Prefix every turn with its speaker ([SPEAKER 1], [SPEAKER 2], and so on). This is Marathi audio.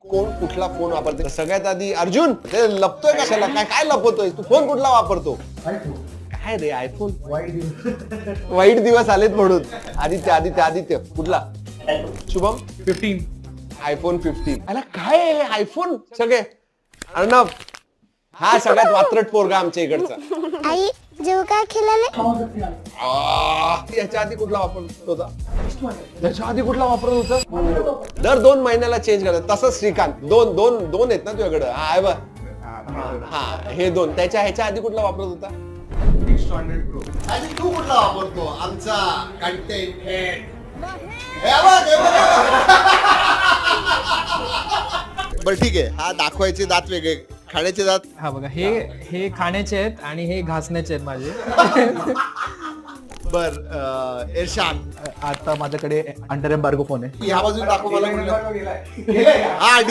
[SPEAKER 1] कोण कुठला फोन वापरते सगळ्यात आधी अर्जुन ते लपतोय कशाला काय काय लपवतोय तू फोन कुठला वापरतो काय रे आयफोन वाईट दिवस आलेत म्हणून आदित्य आदित्य आदित्य कुठला शुभम
[SPEAKER 2] 15
[SPEAKER 1] आयफोन 15 अला काय आयफोन सगळे अर्णव हा सगळ्यात वात्रट पोरगा आमच्या इकडचा
[SPEAKER 3] आई जेव्हा काय खेळाले
[SPEAKER 1] याच्या आधी कुठला वापरत होता त्याच्या आधी कुठला वापरत होता दर 2 महिन्याला चेंज करतात तसंच श्रीकांत दोन दोन दोन आहेत ना तुझ्याकडे हा आहे बघ हा हे दोन ह्याच्या आधी कुठला वापरत होता आणि तू कुठला वापरतो आमचा कंटेंट हेड बर ठीक आहे हा दाखवायचे दात वेगळे खाण्याचे दात
[SPEAKER 2] हा बघा हे खाण्याचे आहेत आणि हे घासण्याचे आहेत माझे
[SPEAKER 1] बर इरशाद
[SPEAKER 4] आता माझ्याकडे अंडर एम्बार्गो फोन आहे
[SPEAKER 1] ह्या बाजूला दाखव मला कुठला. हा